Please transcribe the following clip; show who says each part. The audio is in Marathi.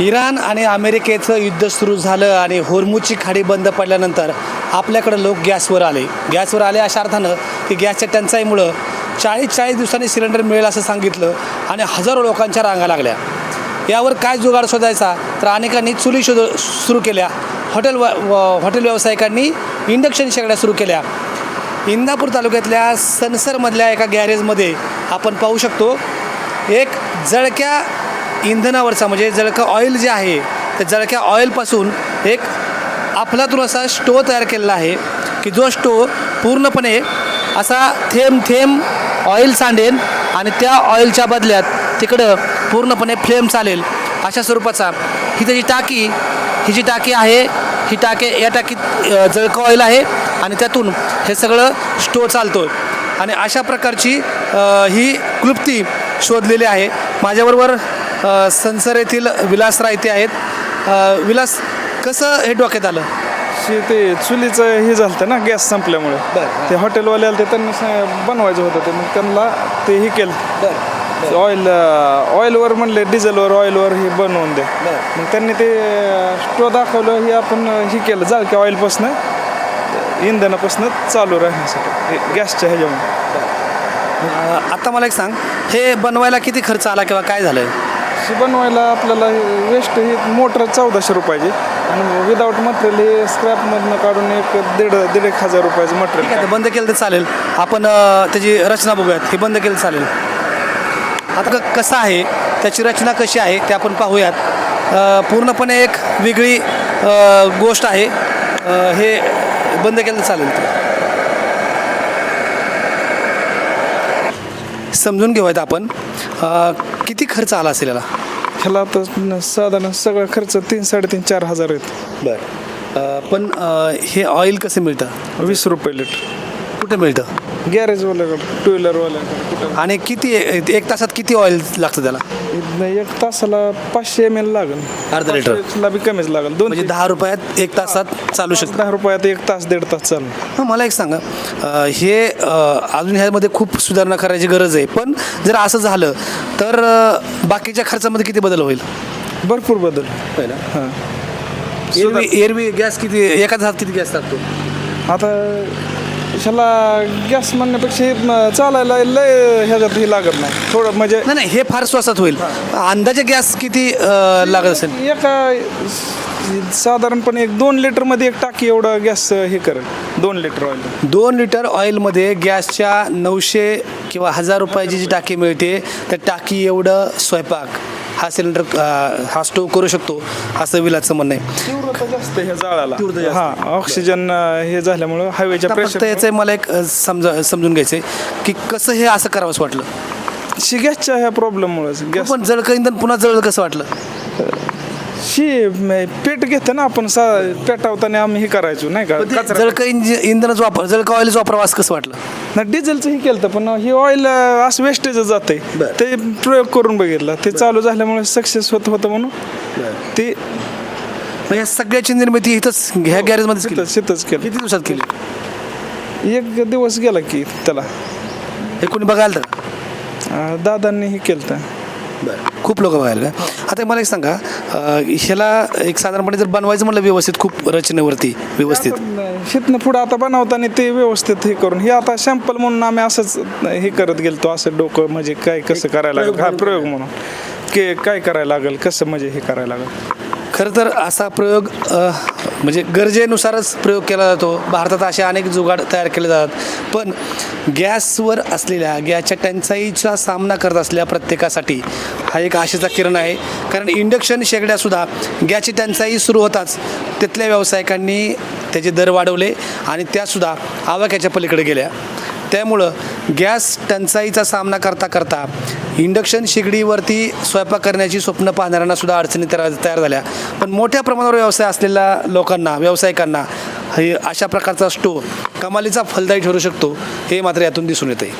Speaker 1: इराण आणि अमेरिकेचं युद्ध सुरू झालं आणि होर्मुझची खाडी बंद पडल्यानंतर आपल्याकडं लोक गॅसवर आले अशा अर्थानं की गॅसच्या टंचाईमुळं 40 दिवसांनी सिलेंडर मिळेल असं सांगितलं आणि हजारो लोकांच्या रांगा लागल्या. यावर काय जुगाड शोधायचा तर अनेकांनी चुली सुरू केल्या. हॉटेल व्यावसायिकांनी इंडक्शन शेगड्या सुरू केल्या. इंदापूर तालुक्यातल्या सनसरमधल्या एका गॅरेजमध्ये आपण पाहू शकतो एक जळक्या इंधनावरचा म्हणजे जळकं ऑइल जे आहे त्या जळक्या ऑइलपासून एक अफलातून असा स्टोव तयार केलेला आहे की जो स्टोव पूर्णपणे असा थेंब ऑइल सांडेल आणि त्या ऑइलच्या बदल्यात तिकडं पूर्णपणे फ्लेम चालेल अशा स्वरूपाचा ही त्याची ही जी टाकी आहे ही या टाकीत जळकं ऑइल आहे आणि त्यातून हे सगळं स्टोव चालतो आणि अशा प्रकारची ही क्लुप्ती शोधलेली आहे. माझ्याबरोबर सनसर येथील विलास रायते आहेत. विलास, कसं हे डोक्यात आलं?
Speaker 2: ते चुलीचं हे झालं ना, गॅस संपल्यामुळे ते हॉटेलवाल्याला ते त्यांना बनवायचं होतं ते मग त्यांना ते हे केलं ऑइलवर म्हणले डिझेलवर ऑइलवर हे बनवून द्या. मग त्यांनी ते स्टो दाखवलं हे आपण हे केलं जाळक्या ऑइलपासनं इंधनापासनं चालू राहण्यासाठी गॅसच्या ह्याच्यामुळे.
Speaker 1: आता मला एक सांग, हे बनवायला किती खर्च आला किंवा काय झालं?
Speaker 2: हे बनवायला आपल्याला वेस्ट ही मोटर 1400 रुपयाची आणि विदाऊट मटेरियल हे स्क्रॅपमधनं काढून दीड एक हजार रुपयाचं मटेरियल.
Speaker 1: बंद केलं तर चालेल, आपण त्याची रचना बघूयात. हे बंद केलं चालेल. आता कसं आहे त्याची रचना कशी आहे ते आपण पाहूयात. पूर्णपणे एक वेगळी गोष्ट आहे. हे बंद केलं तर चालेल. समजून घेऊयात आपण किती खर्च आला असेल याला.
Speaker 2: ह्याला तर साधारण सगळा खर्च 3-4 हजार आहेत.
Speaker 1: बरं, पण हे ऑइल कसं मिळतं?
Speaker 2: 20 रुपये लिटर.
Speaker 1: कुठे मिळतं?
Speaker 2: गॅरेजवाल्याकडे, टू व्हीलरवाल्याकडे.
Speaker 1: आणि किती एक तासात किती ऑइल लागतं त्याला?
Speaker 2: एक तासाला 500 ml लागेल.
Speaker 1: अर्धा लिटर
Speaker 2: बी कमीच लागेल.
Speaker 1: म्हणजे 10 रुपयात 1 तासात चालू शकतं.
Speaker 2: 10 रुपयात 1 तास 1.5 तास चालू.
Speaker 1: हां, मला एक सांगा, हे अजून ह्यामध्ये खूप सुधारणा करायची गरज आहे, पण जर असं झालं तर बाकीच्या खर्चामध्ये किती बदल होईल?
Speaker 2: भरपूर बदल
Speaker 1: होईल.
Speaker 2: हां.
Speaker 1: एरवी गॅस किती एका तासात किती गॅस टाकतो?
Speaker 2: आता ह्याला गॅस म्हणण्यापेक्षा चालायला लय ह्याच्यात हे लागत नाही थोडं, म्हणजे
Speaker 1: नाही हे फार स्वस्तात होईल. अंदाजे गॅस किती लागत असेल?
Speaker 2: साधारणपणे 2 लिटरमध्ये एक टाकी एवढा गॅस हे करेल. 2 लिटर ऑइल.
Speaker 1: 2 लिटर ऑइलमध्ये गॅसच्या 900 किंवा 1000 रुपयाची जी टाकी मिळते त्या टाकी एवढं स्वयंपाक सिलेंडर हा स्टोव करू शकतो असं विलाचं म्हणणं आहे.
Speaker 2: तीव्रता जास्त ह्या जाळाला. हां, ऑक्सिजन हे झाल्यामुळं हवेच्या
Speaker 1: प्रेशर याचं मला एक समजून घ्यायचं आहे की कसं हे असं करावंसं वाटलं?
Speaker 2: गॅसच्या ह्या प्रॉब्लेममुळेच. गॅस
Speaker 1: पण जळकं इंधन पुन्हा जळलं कसं वाटलं?
Speaker 2: पेट घेतं ना आपण पेटावताना आम्ही हे करायचो नाही का.
Speaker 1: जळकं इंधनाचा वापर, जळकं ऑइलचा वापर असं कसं वाटलं?
Speaker 2: ना डिझेलचं हे केलं पण हे ऑइल असं वेस्टेजच जाते. ते प्रयोग करून बघितला, ते चालू झाल्यामुळे सक्सेस होतं म्हणून ते
Speaker 1: या सगळ्याची निर्मिती इथंच ह्या गॅरेजमध्ये
Speaker 2: शेतच केलं.
Speaker 1: किती दिवसात केली?
Speaker 2: 1 दिवस गेला की त्याला.
Speaker 1: हे कोणी बघायला तर
Speaker 2: दादांनी हे केलं तर.
Speaker 1: बरं, खूप लोक बघायला का? आता मला एक सांगा, ह्याला एक साधारणपणे जर बनवायचं म्हटलं व्यवस्थित, खूप रचनेवरती व्यवस्थित
Speaker 2: शेतनं पुढं आता बनवताना ते व्यवस्थित हे करून हे आता सॅम्पल म्हणून आम्ही असंच हे करत गेलतो. असं डोकं म्हणजे काय कसं करायला लागेल, हा प्रयोग म्हणून की काय करायला लागेल, कसं म्हणजे हे करायला लागेल.
Speaker 1: खरं तर असा प्रयोग म्हणजे गरजेनुसारच प्रयोग केला जातो. भारतात असे अनेक जुगाड तयार केले जातात, पण गॅसवर असलेल्या गॅसच्या टंचाईचा सामना करत असलेल्या प्रत्येकासाठी हा एक आशेचा किरण आहे. कारण इंडक्शन शेगड्यासुद्धा गॅसची टंचाई सुरू होताच तिथल्या व्यावसायिकांनी त्याचे दर वाढवले आणि त्यासुद्धा आवाक्याच्या पलीकडे गेल्या. त्यामुळं गॅस टंचाईचा सामना करता करता इंडक्शन शेगडीवरती स्वयंपाक करण्याची स्वप्न पाहणाऱ्यांनासुद्धा अडचणी तयार झाल्या. पण मोठ्या प्रमाणावर व्यवसाय असलेल्या लोकांना, व्यावसायिकांना हे अशा प्रकारचा स्टोव कमालीचा फलदायी ठरू शकतो हे मात्र यातून दिसून येतं आहे.